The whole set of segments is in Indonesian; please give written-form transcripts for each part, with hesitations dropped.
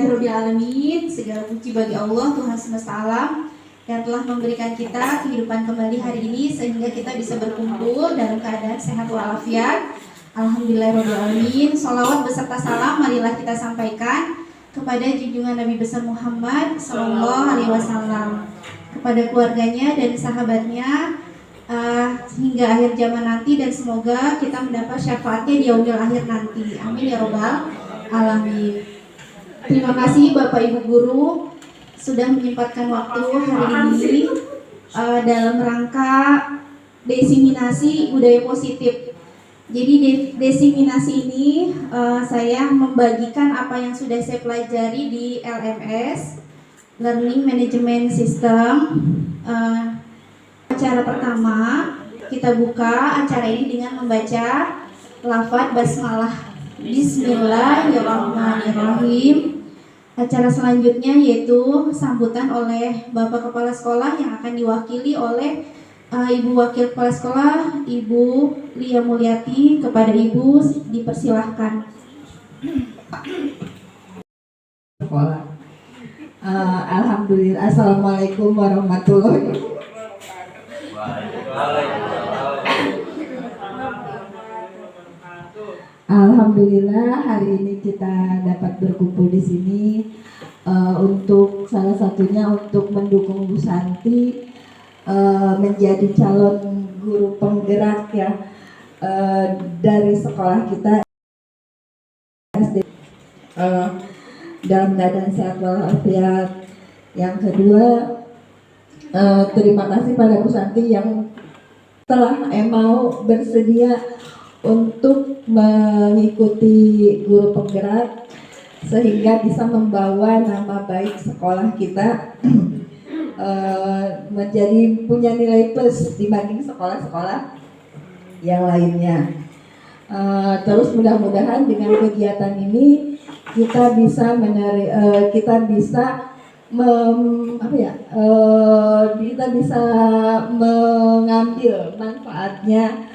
Alhamdulillahirrabbilalamin. Segala puji bagi Allah Tuhan semesta alam yang telah memberikan kita kehidupan kembali hari ini sehingga kita bisa berkumpul dalam keadaan sehat walafiat. Alhamdulillahirrabbilalamin. Sholawat beserta salam marilah kita sampaikan kepada junjungan Nabi besar Muhammad Sallallahu Alaihi Wasallam, kepada keluarganya dan sahabatnya hingga akhir zaman nanti, dan semoga kita mendapat syafaatnya di yaumil akhir nanti. Amin ya robbal alamin. Terima kasih Bapak Ibu Guru sudah menyempatkan waktu hari ini dalam rangka desiminasi budaya positif. Jadi desiminasi ini saya membagikan apa yang sudah saya pelajari di LMS, Learning Management System. Acara pertama kita buka acara ini dengan membaca lafaz basmalah Bismillahirrahmanirrahim. Acara selanjutnya yaitu sambutan oleh Bapak Kepala Sekolah yang akan diwakili oleh Ibu Wakil Kepala Sekolah, Ibu Lia Mulyati. Kepada Ibu dipersilahkan. Alhamdulillah. Assalamualaikum warahmatullahi wabarakatuh. Alhamdulillah hari ini kita dapat berkumpul di sini untuk salah satunya untuk mendukung Bu Santi menjadi calon guru penggerak ya dari sekolah kita SD dalam keadaan sehat walafiat. Yang kedua, terima kasih pada Bu Santi yang telah mau bersedia untuk mengikuti guru penggerak sehingga bisa membawa nama baik sekolah kita menjadi punya nilai plus dibanding sekolah-sekolah yang lainnya. Terus mudah-mudahan dengan kegiatan ini kita bisa mengambil manfaatnya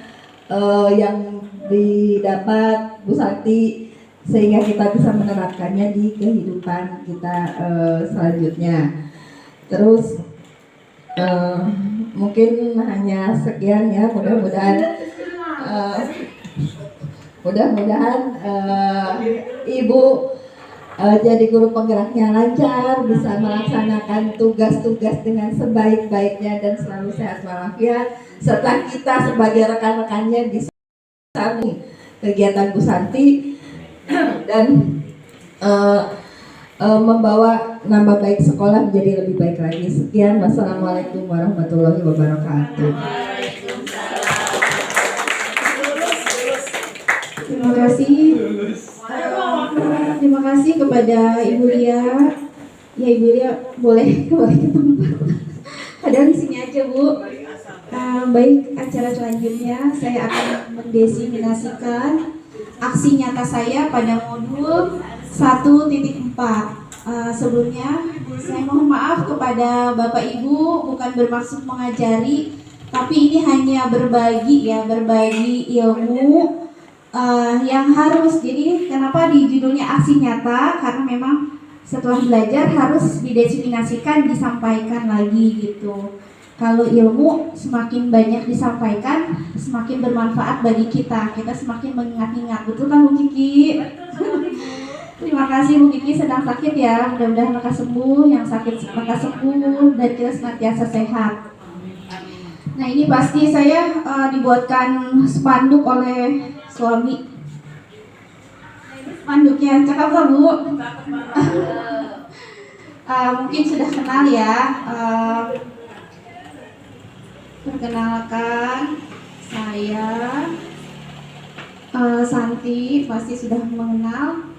yang didapat Bu Santi sehingga kita bisa menerapkannya di kehidupan kita selanjutnya. Terus mungkin hanya sekian ya, mudah-mudahan Ibu jadi guru penggeraknya lancar, bisa melaksanakan tugas-tugas dengan sebaik-baiknya dan selalu sehat walafiat, serta kita sebagai rekan-rekannya bisa kegiatan Bu Santi dan membawa nama baik sekolah menjadi lebih baik lagi. Sekian, wassalamualaikum warahmatullahi wabarakatuh. Terima kasih. Terima kasih kepada Ibu Lia. Ya Ibu Lia boleh kembali ke tempat. Padahal di sini aja Bu. Baik, acara selanjutnya saya akan mendesiminasikan aksi nyata saya pada modul 1.4. Sebelumnya saya mohon maaf kepada Bapak Ibu, bukan bermaksud mengajari, tapi ini hanya berbagi ilmu yang harus. Jadi kenapa di judulnya aksi nyata? Karena memang setelah belajar harus didesiminasikan, disampaikan lagi gitu. Kalau ilmu semakin banyak disampaikan, semakin bermanfaat bagi kita. Kita semakin mengingat-ingat. Betul kan Bu Kiki? Terima kasih Bu Kiki, sedang sakit ya. Mudah-mudahan lekas sembuh, yang sakit lekas sembuh, dan kita senantiasa sehat. Nah ini pasti saya dibuatkan spanduk oleh suami. Spanduknya cakep gak Bu? Mungkin sudah kenal ya. Perkenalkan, saya Santi, pasti sudah mengenal.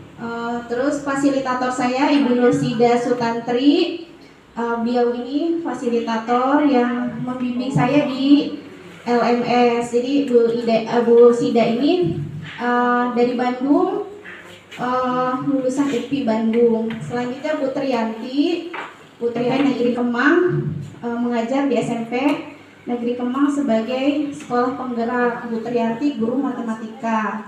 Terus fasilitator saya Ibu Nursida Sutantri. Beliau ini fasilitator yang membimbing saya di LMS. Jadi Bu Sida ini dari Bandung, lulusan UPI Bandung. Selanjutnya Bu Triyanti Negeri Kemang, mengajar di SMP Negeri Kemang sebagai sekolah penggerak. Bu Triyanti guru matematika.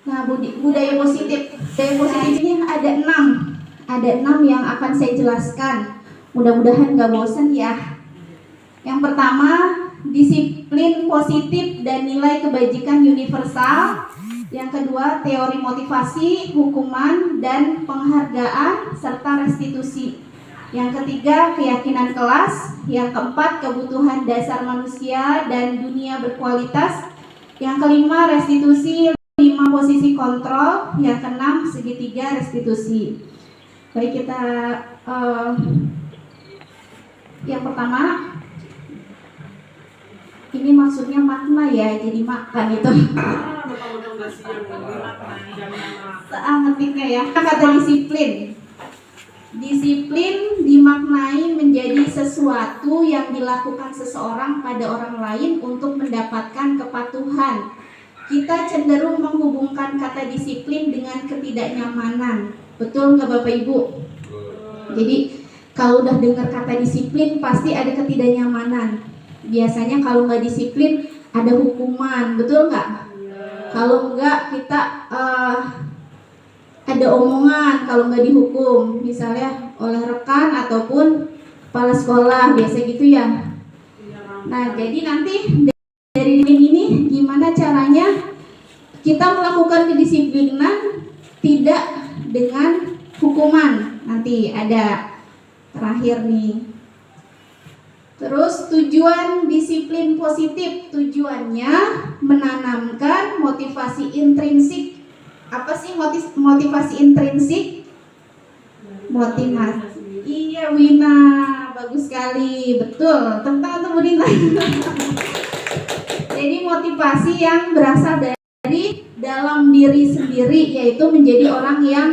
Nah, budaya positif. Budaya positif ini ada enam yang akan saya jelaskan. Mudah-mudahan nggak bosan ya. Yang pertama, disiplin positif dan nilai kebajikan universal. Yang kedua, teori motivasi, hukuman, dan penghargaan, serta restitusi. Yang ketiga, keyakinan kelas. Yang keempat, kebutuhan dasar manusia dan dunia berkualitas. Yang kelima, restitusi. 5, posisi kontrol. Yang keenam, segitiga restitusi. Baik, kita yang pertama, ini maksudnya makna ya, jadi makan itu. Ngetiknya ya. Kata disiplin. Disiplin dimaknai menjadi sesuatu yang dilakukan seseorang pada orang lain untuk mendapatkan kepatuhan. Kita cenderung menghubungkan kata disiplin dengan ketidaknyamanan. Betul nggak Bapak Ibu? Jadi kalau udah dengar kata disiplin pasti ada ketidaknyamanan. Biasanya kalau nggak disiplin ada hukuman, betul nggak? Kalau nggak kita ada omongan kalau nggak dihukum, misalnya oleh rekan ataupun kepala sekolah, biasa gitu ya. Nah, jadi nanti dari ini gimana caranya kita melakukan kedisiplinan tidak dengan hukuman. Nanti ada terakhir nih. Terus tujuan disiplin positif, tujuannya menanamkan motivasi intrinsik. Apa sih motivasi intrinsik? Motivasi. Iya Wina, bagus sekali, betul. Tentang Bu Dina. Jadi motivasi yang berasal dari dalam diri sendiri, yaitu menjadi orang yang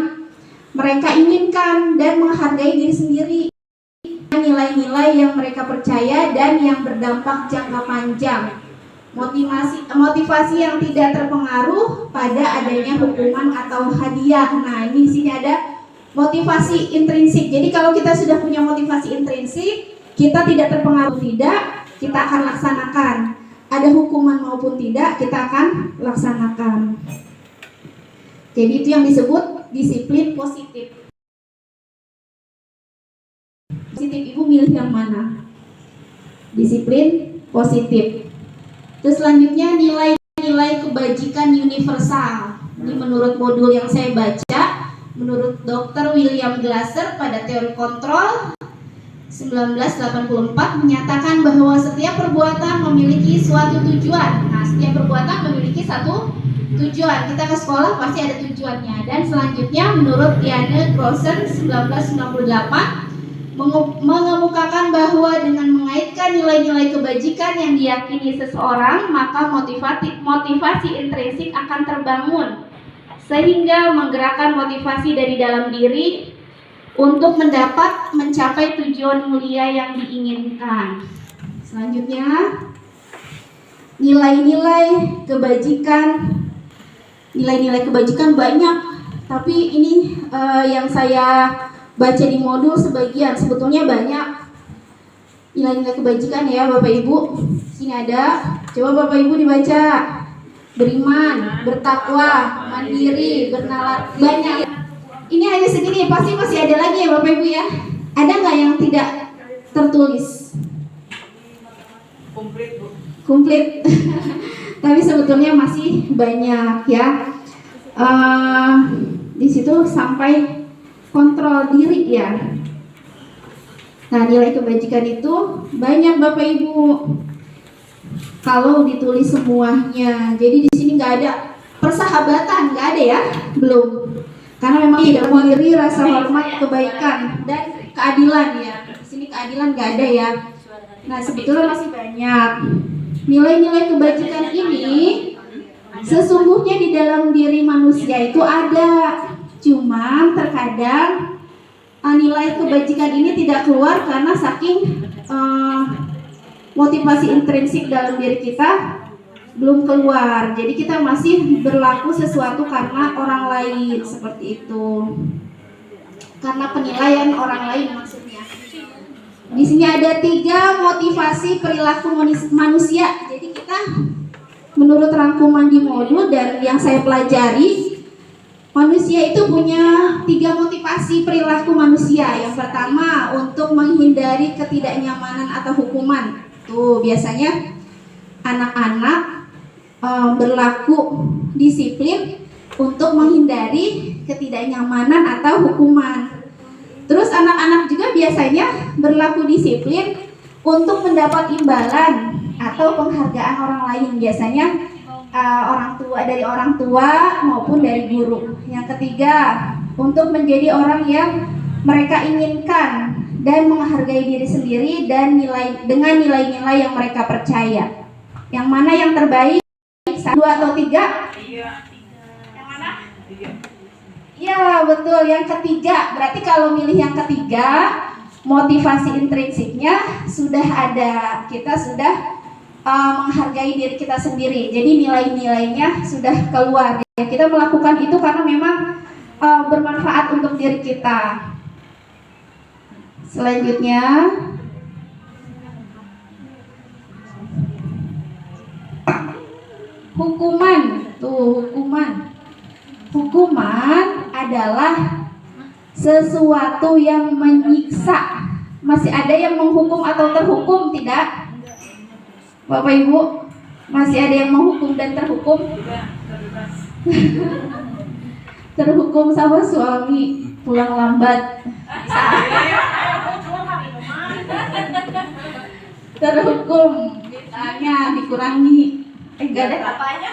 mereka inginkan dan menghargai diri sendiri. Nilai-nilai yang mereka percaya dan yang berdampak jangka panjang. Motivasi yang tidak terpengaruh pada adanya hukuman atau hadiah. Nah, ini di sini ada motivasi intrinsik. Jadi kalau kita sudah punya motivasi intrinsik, kita tidak terpengaruh kita akan laksanakan. Ada hukuman maupun tidak, kita akan laksanakan. Jadi itu yang disebut disiplin positif. Positif, Ibu milih yang mana? Disiplin positif. Terus selanjutnya nilai-nilai kebajikan universal. Ini menurut modul yang saya baca, menurut Dr. William Glasser pada teori kontrol 1984 menyatakan bahwa setiap perbuatan memiliki suatu tujuan. Nah, setiap perbuatan memiliki satu tujuan. Kita ke sekolah pasti ada tujuannya. Dan selanjutnya menurut Diane Grossen 1998 mengemukakan bahwa dengan mengaitkan nilai-nilai kebajikan yang diyakini seseorang, maka motivasi intrinsik akan terbangun sehingga menggerakkan motivasi dari dalam diri untuk mencapai tujuan mulia yang diinginkan. Selanjutnya, nilai-nilai kebajikan banyak, tapi ini yang saya baca di modul sebagian, sebetulnya banyak nilai-nilai kebajikan ya Bapak Ibu. Sini ada, coba Bapak Ibu dibaca. Beriman, bertakwa, mandiri, bernalar, banyak. Ini hanya segini, pasti masih ada lagi ya Bapak Ibu ya. Ada nggak yang tidak tertulis? Komplit. Tapi sebetulnya masih banyak ya. Di situ sampai kontrol diri ya. Nah, nilai kebajikan itu banyak Bapak Ibu. Kalau ditulis semuanya, jadi di sini nggak ada persahabatan, nggak ada ya, belum. Karena memang tidak memiliki rasa hormat, kebaikan dan keadilan ya. Di sini keadilan nggak ada ya. Nah, sebetulnya masih banyak. Nilai-nilai kebajikan ini sesungguhnya di dalam diri manusia itu ada. Cuma terkadang nilai kebajikan ini tidak keluar karena saking motivasi intrinsik dalam diri kita belum keluar. Jadi kita masih berlaku sesuatu karena orang lain, seperti itu. Karena penilaian orang lain maksudnya. Di sini ada 3 motivasi perilaku manusia. Jadi kita menurut rangkuman di modul dan yang saya pelajari, manusia itu punya 3 motivasi perilaku manusia. Yang pertama, untuk menghindari ketidaknyamanan atau hukuman. Tuh, biasanya anak-anak berlaku disiplin untuk menghindari ketidaknyamanan atau hukuman. Terus anak-anak juga biasanya berlaku disiplin untuk mendapat imbalan atau penghargaan orang lain, biasanya dari orang tua maupun dari guru. Yang ketiga, untuk menjadi orang yang mereka inginkan dan menghargai diri sendiri dan dengan nilai-nilai yang mereka percaya. Yang mana yang terbaik? 2 atau 3? Yang mana? Ya, betul, yang ketiga. Berarti kalau milih yang ketiga, motivasi intrinsiknya sudah ada. Kita sudah menghargai diri kita sendiri. Jadi nilai-nilainya sudah keluar. Ya, kita melakukan itu karena memang bermanfaat untuk diri kita. Selanjutnya, hukuman. Tuh, hukuman. Hukuman adalah sesuatu yang menyiksa. Masih ada yang menghukum atau terhukum, tidak? Bapak Ibu, masih ada yang menghukum dan terhukum? Terhukum sama suami pulang lambat. Terhukum, misalnya dikurangi. Enggak ada apanya.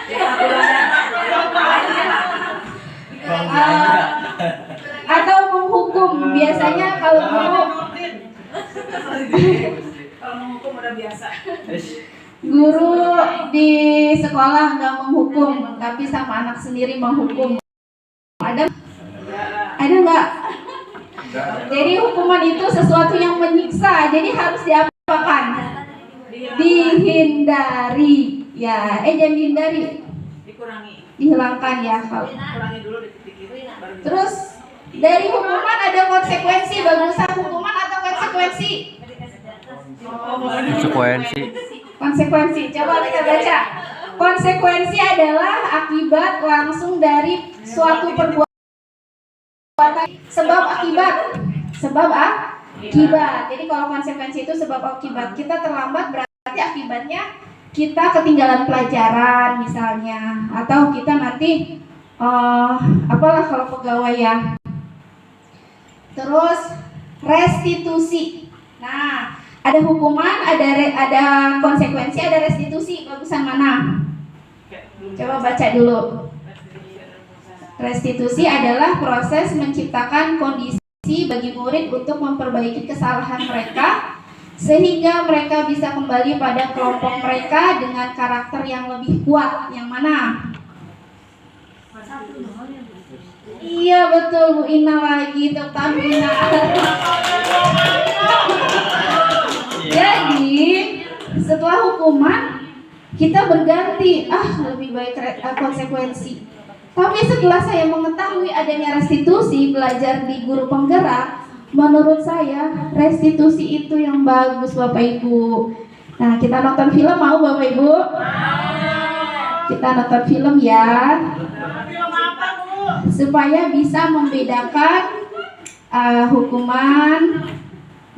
Atau menghukum, biasanya kalau menghukum udah biasa. Guru di sekolah nggak menghukum, tapi sama anak sendiri menghukum. Ada nggak? Jadi hukuman itu sesuatu yang menyiksa, jadi harus diapakan? Dihindari. Ya, jangan dihindari. Dikurangi. Dihilangkan ya kalau. Kurangi dulu dipikirin. Terus dari hukuman ada konsekuensi, bagusan hukuman atau konsekuensi? Konsekuensi, coba kita baca. Konsekuensi adalah akibat langsung dari suatu perbuatan. Sebab akibat. Jadi kalau konsekuensi itu sebab akibat. Kita terlambat berarti akibatnya kita ketinggalan pelajaran misalnya, atau kita nanti apalah kalau pegawai ya. Terus restitusi. Nah, ada hukuman, ada konsekuensi, ada restitusi. Bagusan mana? Coba baca dulu. Restitusi adalah proses menciptakan kondisi bagi murid untuk memperbaiki kesalahan mereka sehingga mereka bisa kembali pada kelompok mereka dengan karakter yang lebih kuat. Yang mana? Iya betul, Bu Ina lagi, tepuk tangan Bu Ina. Jadi setelah hukuman kita berganti, lebih baik konsekuensi. Tapi setelah saya mengetahui adanya restitusi, belajar di guru penggerak, menurut saya restitusi itu yang bagus Bapak Ibu. Nah, kita nonton film mau Bapak Ibu? Kita nonton film ya. Film apa, Bu? Supaya bisa membedakan hukuman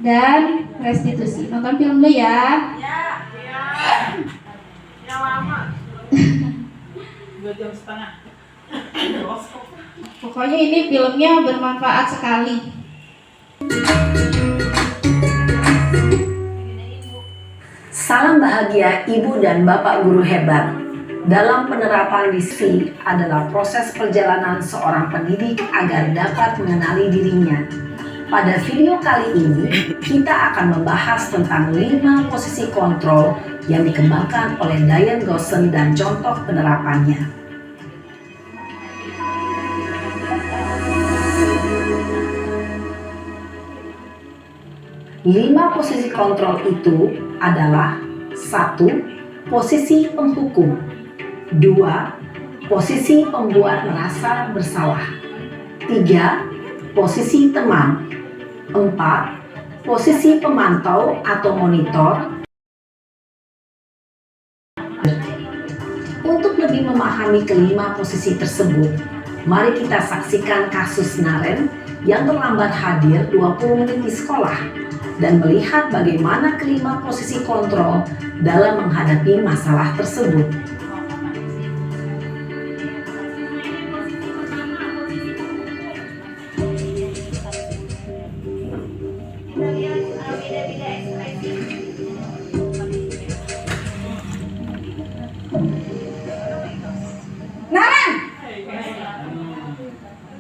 dan restitusi. Nonton film dulu ya. Ya. Yang lama. 2,5 jam. Pokoknya ini filmnya bermanfaat sekali. Salam bahagia Ibu dan Bapak guru hebat. Dalam penerapan disiplin adalah proses perjalanan seorang pendidik agar dapat mengenali dirinya. Pada video kali ini, kita akan membahas tentang 5 posisi kontrol yang dikembangkan oleh Diane Gosson dan contoh penerapannya. 5 posisi kontrol itu adalah 1. Posisi penghukum, 2. Posisi pembuat merasa bersalah, 3. Posisi teman, 4. Posisi pemantau atau monitor. memahami kelima posisi tersebut, mari kita saksikan kasus Naren yang terlambat hadir 20 menit di sekolah dan melihat bagaimana kelima posisi kontrol dalam menghadapi masalah tersebut. Naren!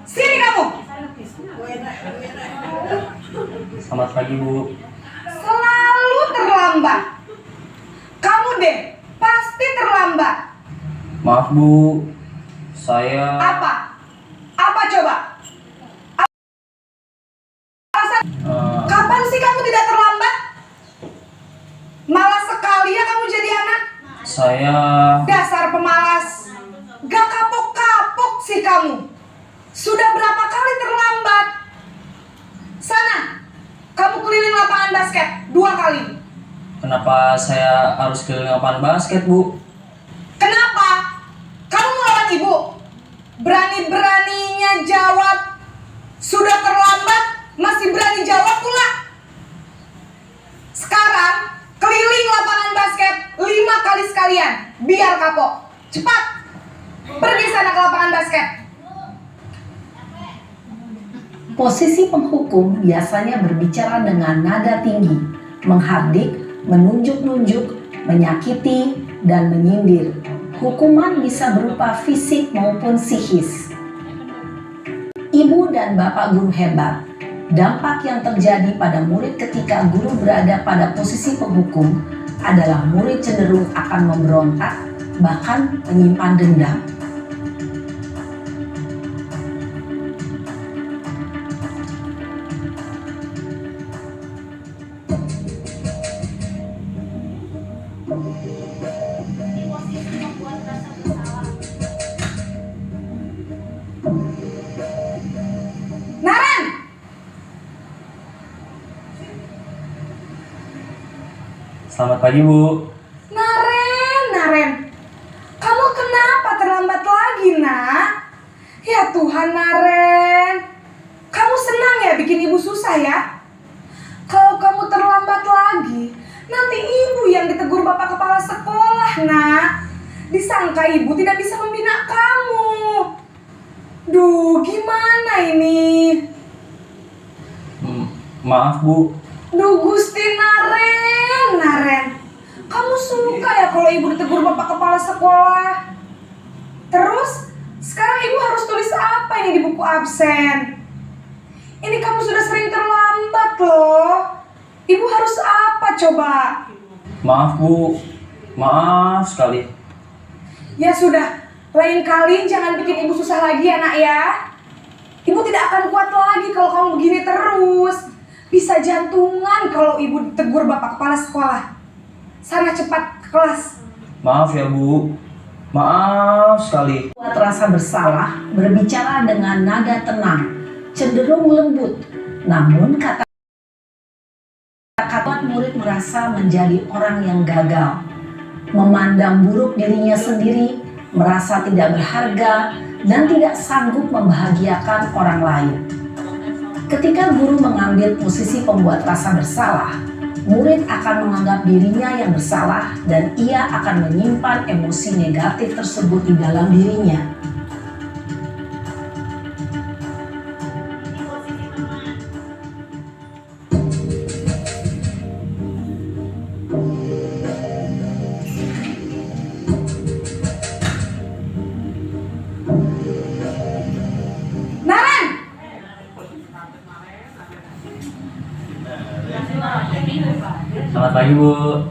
Sini kamu! Selamat pagi, Bu. Selalu terlambat. Kamu deh, pasti terlambat. Maaf, Bu. Saya Apa? Apa coba? Alasan? Kapan sih kamu tidak terlambat? Malas sekali ya kamu jadi anak. saya Dasar pemalas. Gak kapok-kapok sih kamu. Sudah berapa kali terlambat? Sana, kamu keliling lapangan basket 2 kali. kenapa saya harus keliling lapangan basket, Bu? Kenapa? Kamu melawan ibu? Berani-beraninya jawab. Sudah terlambat, masih berani jawab pula. Sekarang, keliling lapangan basket 5 kali sekalian. Biar kapok. Cepat. Pergi sana ke lapangan basket. Posisi penghukum biasanya berbicara dengan nada tinggi, menghardik, menunjuk-nunjuk, menyakiti, dan menyindir. Hukuman bisa berupa fisik maupun psikis. Ibu dan bapak guru hebat. Dampak yang terjadi pada murid ketika guru berada pada posisi penghukum adalah murid cenderung akan memberontak, bahkan menyimpan dendam. Naren! Selamat pagi, Bu. Naren. Kamu kenapa terlambat lagi, nak? Ya Tuhan, Naren. Kamu senang ya bikin ibu susah ya? Kalau kamu terlambat lagi, nanti ibu yang ditegur bapak kepala sekolah, nak. Disangka ibu tidak bisa membina kamu. Duh, gimana ini? Maaf, Bu. Duh, Gusti Naren. Kamu suka ya kalau ibu ditegur bapak kepala sekolah? Terus, sekarang ibu harus tulis apa ini di buku absen? Ini kamu sudah sering terlambat loh. Ibu harus apa coba? Maaf, Bu. Maaf sekali. Ya sudah, lain kali jangan bikin ibu susah lagi ya nak ya. Ibu tidak akan kuat lagi kalau kamu begini terus. Bisa jantungan kalau ibu ditegur bapak kepala sekolah. Sana cepat ke kelas. Maaf ya, Bu. Maaf sekali. Buat rasa bersalah, berbicara dengan nada tenang, cenderung lembut. Namun kata-kata murid merasa menjadi orang yang gagal, memandang buruk dirinya sendiri, merasa tidak berharga, dan tidak sanggup membahagiakan orang lain. Ketika guru mengambil posisi pembuat rasa bersalah, murid akan menganggap dirinya yang bersalah dan ia akan menyimpan emosi negatif tersebut di dalam dirinya. Naren! Selamat pagi, Bu.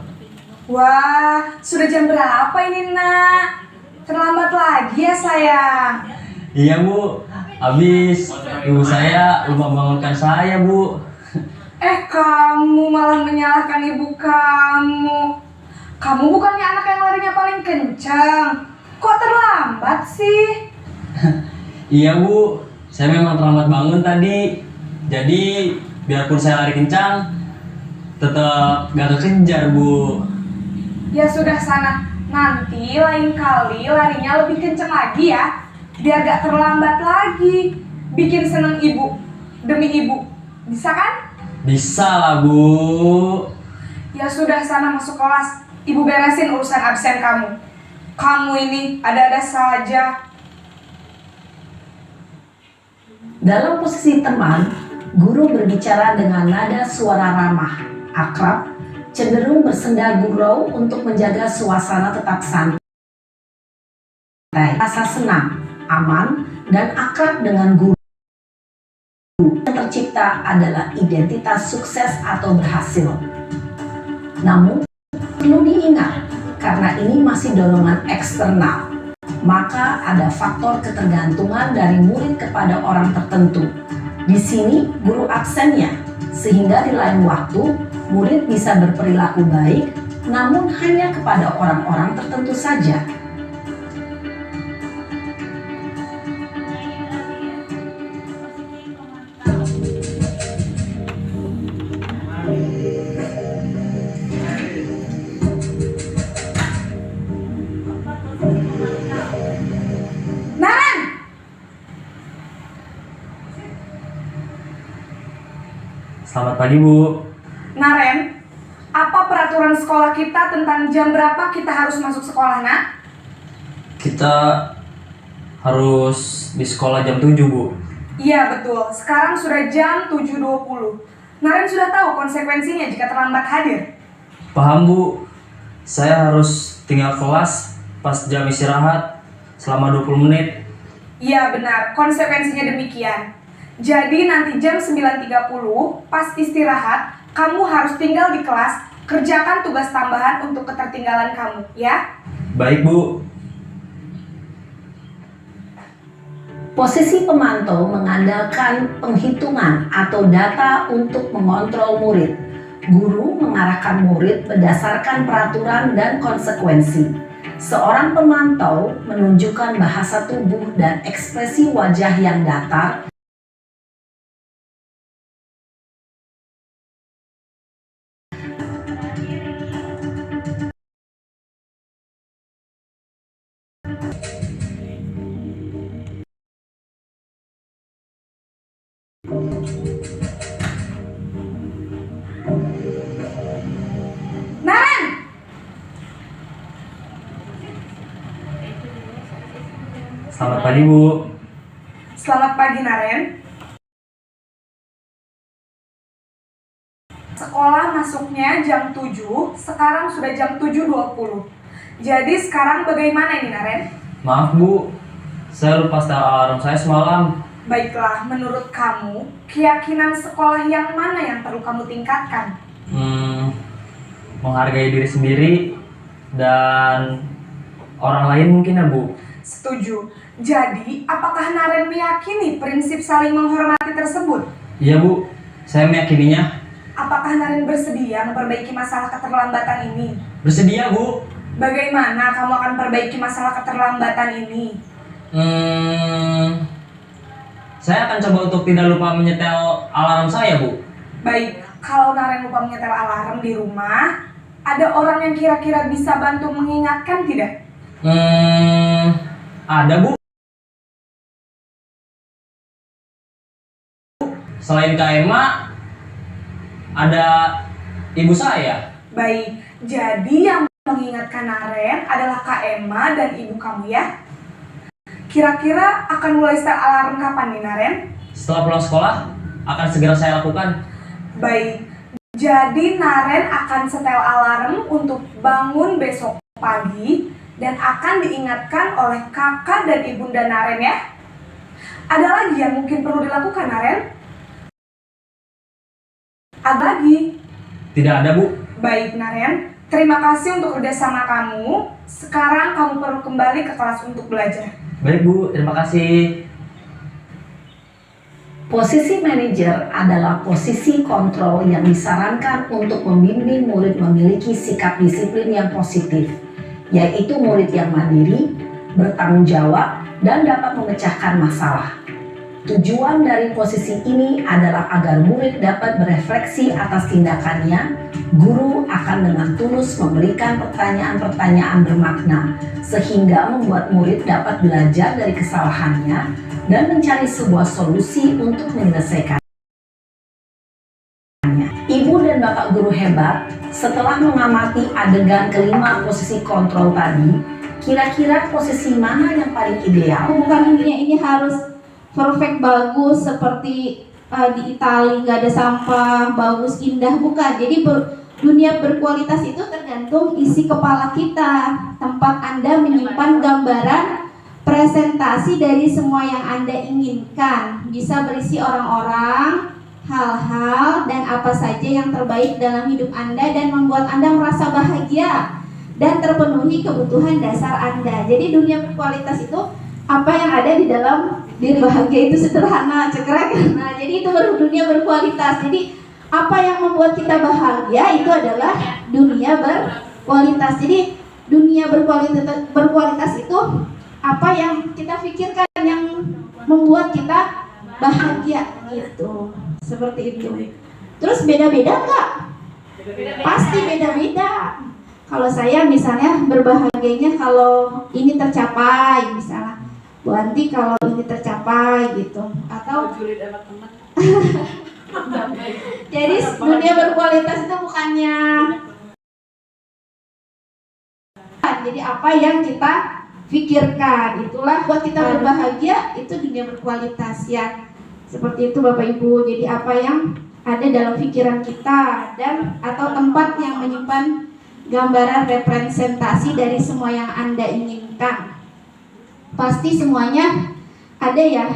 Wah, sudah jam berapa ini nak? Terlambat lagi ya sayang. Iya, Bu. Habis ibu saya lupa bangunkan saya, Bu. Kamu malah menyalahkan ibu kamu. Kamu bukannya anak yang larinya paling kencang. Kok terlambat sih? Iya, Bu. Saya memang terlambat bangun tadi. Jadi, biarpun saya lari kencang, tetap gak kekejar, Bu. Ya sudah sana, Nanti lain kali larinya lebih kenceng lagi ya, biar gak terlambat lagi. Bikin seneng ibu, demi ibu. Bisa kan? Bisa lah, Bu. Ya sudah, sana masuk kelas. Ibu beresin urusan absen kamu. Kamu ini ada-ada saja. Dalam posisi teman, guru berbicara dengan nada suara ramah, akrab, cenderung bersenda gurau untuk menjaga suasana tetap santai. Rasa senang, aman, dan akrab dengan guru. Yang tercipta adalah identitas sukses atau berhasil. Namun, perlu diingat, karena ini masih dorongan eksternal, maka ada faktor ketergantungan dari murid kepada orang tertentu. Di sini guru absennya, sehingga di lain waktu murid bisa berperilaku baik, namun hanya kepada orang-orang tertentu saja. Naren! Selamat pagi, Bu. Naren, apa peraturan sekolah kita tentang jam berapa kita harus masuk sekolah, nak? Kita harus di sekolah jam 7, Bu. Iya betul, sekarang sudah jam 7.20. Naren sudah tahu konsekuensinya jika terlambat hadir. Paham, Bu. Saya harus tinggal kelas pas jam istirahat selama 20 menit. Iya benar, konsekuensinya demikian. Jadi nanti jam 9.30 pas istirahat, kamu harus tinggal di kelas, kerjakan tugas tambahan untuk ketertinggalan kamu, ya? Baik, Bu. Posisi pemantau mengandalkan penghitungan atau data untuk mengontrol murid. Guru mengarahkan murid berdasarkan peraturan dan konsekuensi. Seorang pemantau menunjukkan bahasa tubuh dan ekspresi wajah yang datar. Naren! Selamat pagi, Bu. Selamat pagi, Naren. Sekolah masuknya jam 7, sekarang sudah jam 7.20. Jadi sekarang bagaimana ini, Naren? Maaf, Bu. Saya lupa setel alarm saya semalam. Baiklah, menurut kamu, keyakinan sekolah yang mana yang perlu kamu tingkatkan? Menghargai diri sendiri dan orang lain mungkin ya, Bu. Setuju. Jadi, apakah Naren meyakini prinsip saling menghormati tersebut? Iya, Bu. Saya meyakininya. Apakah Naren bersedia memperbaiki masalah keterlambatan ini? Bersedia, Bu. Bagaimana kamu akan perbaiki masalah keterlambatan ini? Saya akan coba untuk tidak lupa menyetel alarm saya, Bu. Baik, kalau Naren lupa menyetel alarm di rumah, ada orang yang kira-kira bisa bantu mengingatkan tidak? Ada, Bu. Selain Kak Emma, ada ibu saya. Baik, jadi yang mengingatkan Naren adalah Kak Emma dan ibu kamu ya? Kira-kira akan mulai setel alarm kapan nih, Naren? Setelah pulang sekolah, akan segera saya lakukan. Baik, jadi Naren akan setel alarm untuk bangun besok pagi dan akan diingatkan oleh kakak dan ibunda Naren ya. Ada lagi yang mungkin perlu dilakukan, Naren? Ada lagi? Tidak ada, Bu. Baik, Naren. Terima kasih untuk kerjasama kamu. Sekarang kamu perlu kembali ke kelas untuk belajar. Baik, Bu. Terima kasih. Posisi manajer adalah posisi kontrol yang disarankan untuk membimbing murid memiliki sikap disiplin yang positif, yaitu murid yang mandiri, bertanggung jawab, dan dapat memecahkan masalah. Tujuan dari posisi ini adalah agar murid dapat berefleksi atas tindakannya. Guru akan dengan tulus memberikan pertanyaan-pertanyaan bermakna, sehingga membuat murid dapat belajar dari kesalahannya dan mencari sebuah solusi untuk menyelesaikannya. Ibu dan Bapak guru hebat, setelah mengamati adegan kelima posisi kontrol tadi, kira-kira posisi mana yang paling ideal? Bukan intinya ini harus perfect bagus seperti di Italia nggak ada sampah, bagus indah, bukan. Jadi dunia berkualitas itu tergantung isi kepala kita, tempat Anda menyimpan gambaran presentasi dari semua yang Anda inginkan. Bisa berisi orang-orang, hal-hal, dan apa saja yang terbaik dalam hidup Anda dan membuat Anda merasa bahagia dan terpenuhi kebutuhan dasar Anda. Jadi dunia berkualitas itu apa yang ada di dalam diri. Bahagia itu sederhana, cekrek. Nah, jadi itu baru dunia berkualitas. Jadi apa yang membuat kita bahagia itu adalah dunia berkualitas. Jadi dunia berkualitas itu apa yang kita pikirkan yang membuat kita bahagia gitu. Seperti itu. Terus beda-beda enggak? Pasti beda-beda. Kalau saya misalnya berbahagianya kalau ini tercapai, misalnya Bu Anti kalau ini tercapai gitu, atau jadi dunia berkualitas itu bukannya jadi apa yang kita pikirkan, itulah buat kita berbahagia, itu dunia berkualitas ya. Seperti itu Bapak Ibu. Jadi apa yang ada dalam pikiran kita dan atau tempat yang menyimpan gambaran representasi dari semua yang Anda inginkan. Pasti semuanya ada ya.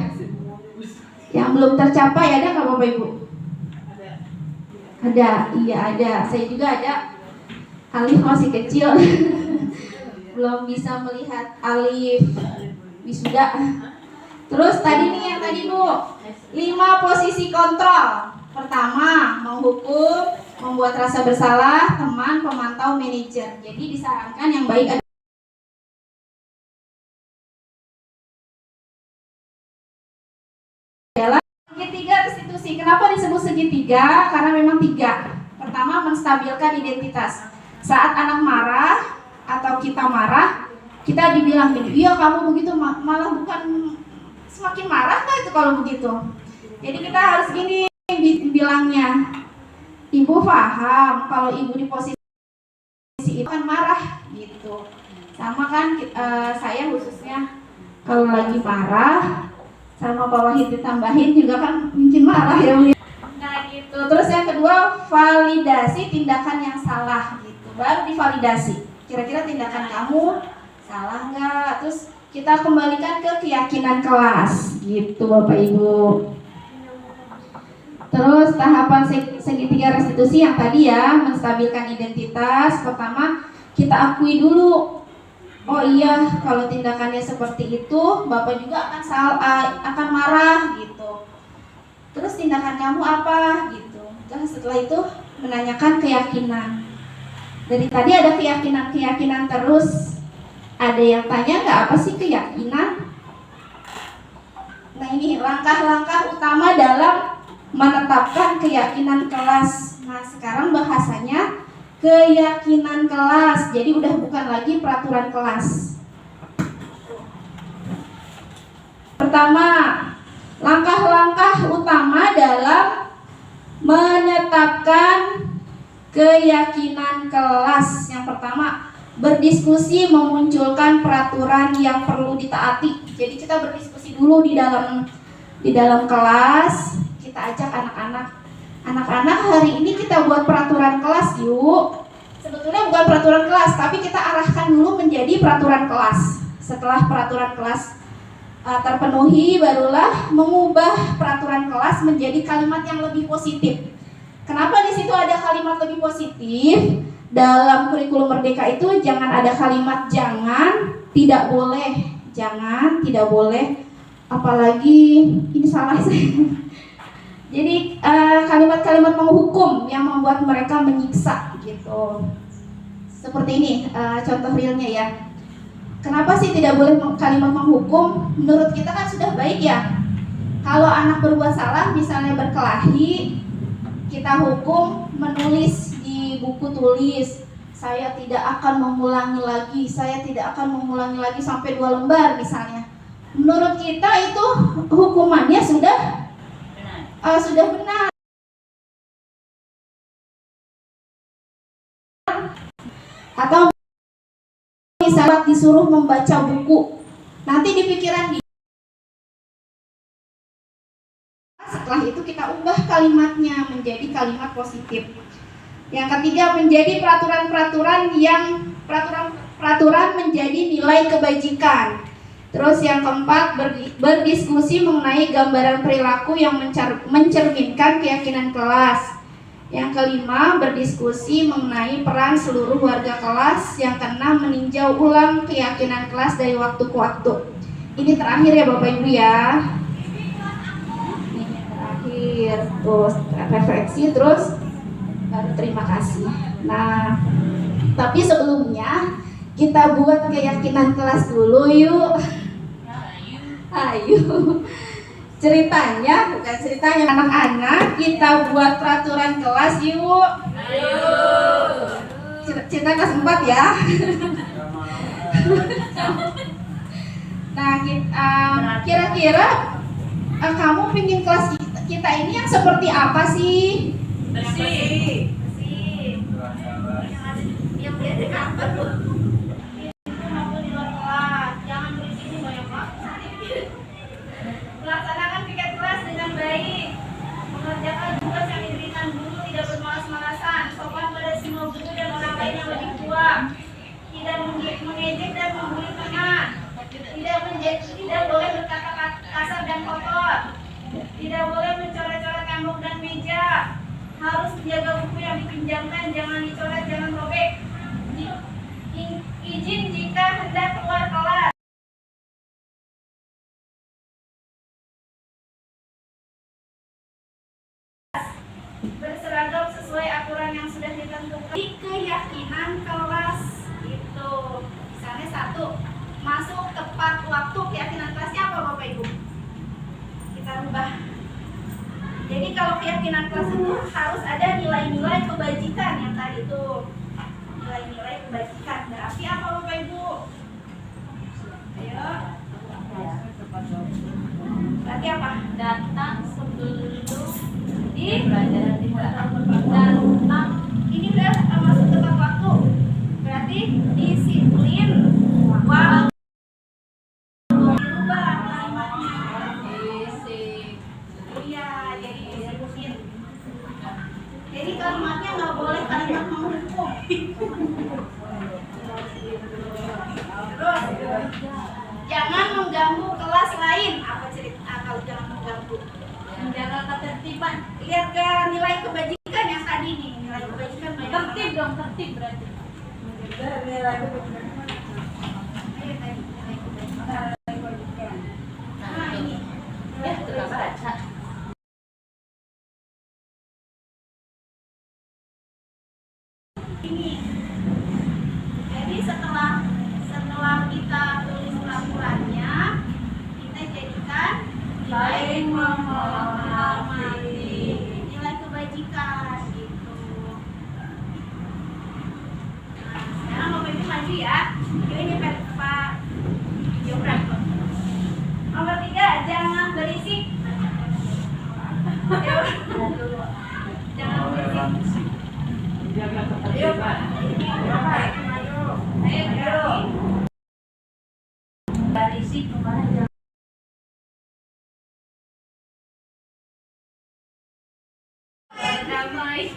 Yang belum tercapai ada nggak Bapak Ibu? Ada, iya ada. Saya juga ada. Alif masih kecil, belum bisa melihat Alif wisuda. Terus tadi nih yang tadi Bu, 5 posisi kontrol. Pertama, menghukum, membuat rasa bersalah, teman, pemantau, manajer. Jadi disarankan yang baik adalah segitiga restitusi. Kenapa disebut segitiga? Karena memang 3. Pertama, menstabilkan identitas. Saat anak marah atau kita marah, kita dibilang gini, iya kamu begitu, malah bukan semakin marah nggak itu kalau begitu. Jadi kita harus gini bilangnya, ibu paham kalau ibu di posisi itu kan marah gitu. Sama kan saya khususnya kalau lagi marah sama Pak Wahid ditambahin juga kan mungkin marah ya. Nah gitu. Terus yang kedua, validasi tindakan yang salah gitu. Baru divalidasi. Kira-kira tindakan kamu salah nggak? Terus kita kembalikan ke keyakinan kelas gitu Bapak Ibu. Terus tahapan segitiga restitusi yang tadi ya, menstabilkan identitas. Pertama, kita akui dulu, oh iya kalau tindakannya seperti itu Bapak juga akan marah gitu. Terus tindakan kamu apa gitu. Terus setelah itu menanyakan keyakinan. Dari tadi ada keyakinan terus. Ada yang tanya nggak apa sih keyakinan? Nah ini langkah-langkah utama dalam menetapkan keyakinan kelas. Nah sekarang bahasanya keyakinan kelas. Jadi udah bukan lagi peraturan kelas. Pertama, langkah-langkah utama dalam menetapkan keyakinan kelas. Yang pertama, berdiskusi memunculkan peraturan yang perlu ditaati. Jadi kita berdiskusi dulu di dalam kelas. Kita ajak anak-anak hari ini kita buat peraturan kelas yuk. Sebetulnya bukan peraturan kelas, tapi kita arahkan dulu menjadi peraturan kelas. Setelah peraturan kelas terpenuhi, barulah mengubah peraturan kelas menjadi kalimat yang lebih positif. Kenapa di situ ada kalimat lebih positif? Dalam kurikulum Merdeka itu jangan ada kalimat jangan, tidak boleh, jangan, tidak boleh, apalagi ini salah saya. Jadi kalimat-kalimat menghukum yang membuat mereka menyiksa gitu. Seperti ini contoh realnya ya. Kenapa sih tidak boleh kalimat menghukum? Menurut kita kan sudah baik ya. Kalau anak berbuat salah, misalnya berkelahi, kita hukum menulis di buku tulis, saya tidak akan mengulangi lagi, saya tidak akan mengulangi lagi sampai 2 lembar misalnya. Menurut kita itu hukumannya sudah benar. Atau misalnya disuruh membaca buku, nanti di pikiran dia, setelah itu kita ubah kalimatnya menjadi kalimat positif. Yang ketiga, menjadi peraturan-peraturan menjadi nilai kebajikan. Terus yang keempat, berdiskusi mengenai gambaran perilaku yang mencerminkan keyakinan kelas. Yang kelima, berdiskusi mengenai peran seluruh warga kelas. Yang keenam, meninjau ulang keyakinan kelas dari waktu ke waktu. Ini terakhir ya Bapak Ibu ya. Ini terakhir. Terus refleksi, terus baru terima kasih. Nah, tapi sebelumnya kita buat keyakinan kelas dulu yuk. Ayo. Ceritanya, bukan ceritanya, anak-anak, kita buat peraturan kelas yuk. Ayo. Cerita kelas 4 ya. Nah, kira-kira kamu pingin kelas kita ini yang seperti apa sih? Bersih. Yang dia di kantor tuh. Melaksanakan piket kelas dengan baik, mengerjakan tugas yang diberikan guru, tidak bermalas-malasan, sopan pada semua guru dan orang lain yang lebih tua, tidak mengejek dan membuli teman, tidak boleh berkata kasar dan kotor, tidak boleh mencoret-coret tembok dan meja, harus menjaga buku yang dipinjamkan, jangan dicoret, jangan robek, izin jika hendak keluar kelas. Berseragam sesuai aturan yang sudah ditentukan. Keyakinan kelas itu, misalnya 1, masuk tepat waktu. Keyakinan kelasnya apa Bapak Ibu? Kita rubah. Jadi kalau keyakinan kelas itu harus ada nilai-nilai kebajikan yang tadi itu. Nilai-nilai kebajikan berarti apa Bapak Ibu? Ayo. Berarti apa? Datang sebelum di pelajaran datang. Ini udah masuk tepat waktu. Berarti disiplin waktu. Dirubah kalimatnya. Iya, jadi disiplin. Jadi kalimatnya nggak boleh kalimat menghukum. Terus jangan mengganggu kelas lain. Apa cerita kalau jangan mengganggu? Menjaga ketertiban. Lihat ke nilai kebajikan yang tadi nih. Nilai kebajikan banyak. Tertib dong, tertib berarti. Nilai kebajikan. Ayo tadi nilai kebajikan. Nah ini. Ya, kita baca. Ini. Jadi setelah kita tulis peraturannya, kita jadikan baik menghormati nilai kebajikan gitu. Nah, sekarang Bapak Ibu maju ya. Ini Pak Yobra. Nomor 3, jangan berisik. Jangan berisik. Ayo Pak. Ayo. Berisik kemana? Damai,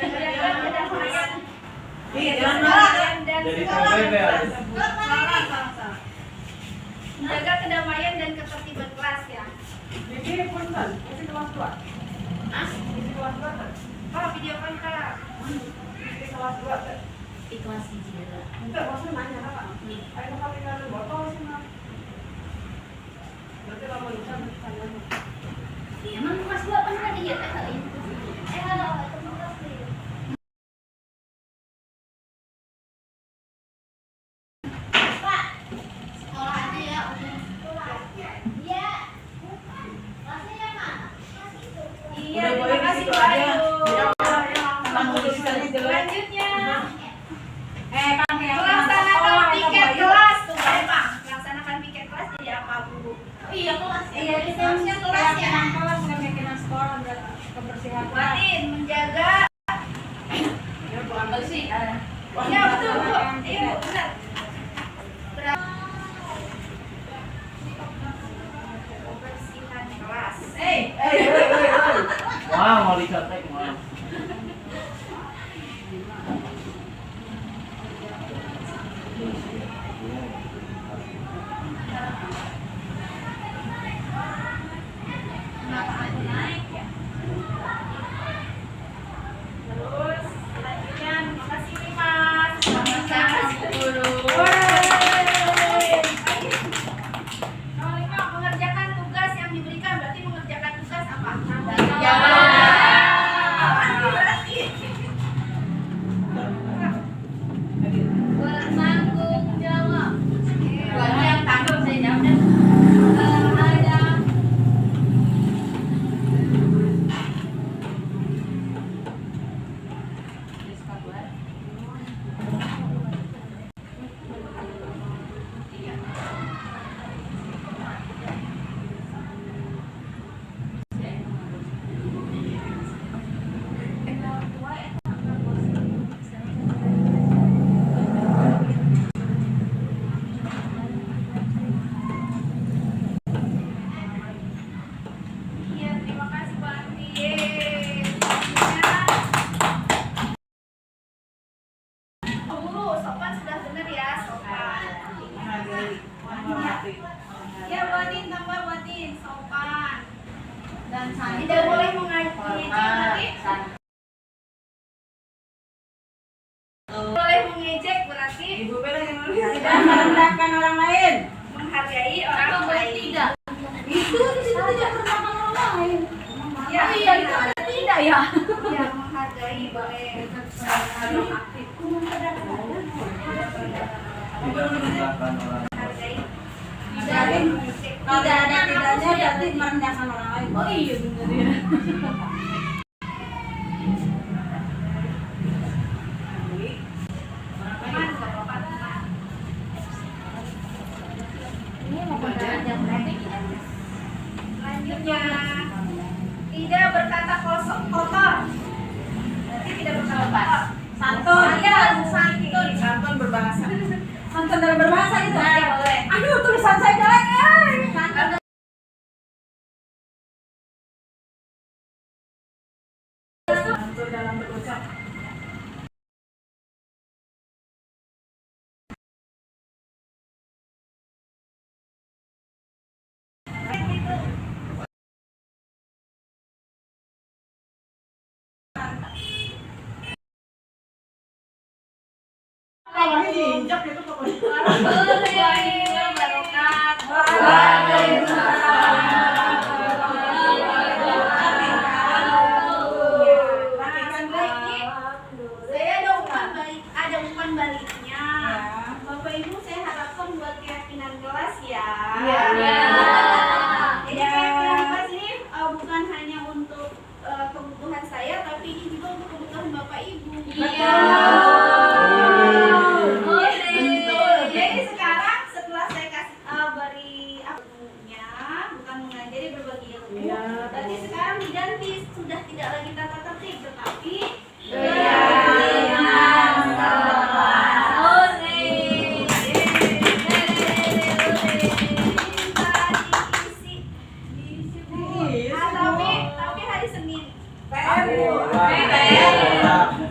menjaga kedamaian dan ketertiban kelas ya. Ini punten, ini kelas 2. Hah? Ini kelas 2 kan? Oh, video kontak. Ini kelas 2 kan? Ikhlas hijrah. Enggak, maksudnya nanya apa? Ayo kalau tinggal botol sih mah. Berarti lama lupa tanya. Emang kelas 2 pernah dia kali ini? Halo, Pak, sekolah aja ya. Iya. Kelasnya ya, Pak. Selanjutnya melaksanakan piket kelas tuh Pak. Melaksanakan piket kelas jadi apa Bu? Iya kelas. Iya harusnya kelas ya. Kelas nggak sekolah berarti kebersihan kelas. Buatin menjaga. Ya bukan bersih. Iya betul Bu. Iya benar. Kebersihan kelas. Wah, mau dicontek mau. Kenapa aku naik ya? Terus selanjutnya makasih nih Mas. Sama-sama guru. Kalau mengerjakan tugas yang diberikan berarti mengerjakan tugas apa? Ya. Berarti bertanggung jawab. Buat yang tanggung saya jawab deh. Ada iya, terima kasih Bu Andi. Oh, Guru, sopan sudah benar ya, sopan. Ya, buatin tambah buatin sopan. Dan tidak boleh mengejek nanti. Boleh mengejek berarti Tidak merendahkan orang lain. menghargai orang lain. Tidak. Itu di situ tidak merendahkan orang lain. Ya, Iya, itu ada tidak ya? ya menghargai boleh. Menghargai. Tidak ada tidaknya berarti merendahkan orang lain. Oh iya benar ya. Teman, nggak apa-apa, teman. Ini mau yang selanjutnya tidak berkata kotor. Berarti tidak berkata kotor. Santun. Iya, santun. Santun berbahasa. Santun dalam berbahasa itu. Nah, boleh. Aduh tulisan saya jelek. Santun Santun dalam berucap. Kalau diinjak itu pokoknya. Warahmatullahi wabarakatuh. Saya ada umpan baliknya. Bapak Ibu saya harapkan buat keyakinan kelas ya. Jadi keyakinan kelas ini bukan hanya untuk kebutuhan saya, tapi ini juga untuk kebutuhan Bapak Ibu. Jadi sekarang setelah saya kasih beri ilmunya, bukan mengajari berbagi ilmu, berarti sekarang diganti sudah tidak lagi tata tertib, tetapi tapi hari Senin.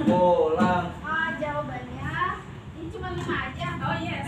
Pulang. Jawabannya ini cuma 5 aja. Oh yes.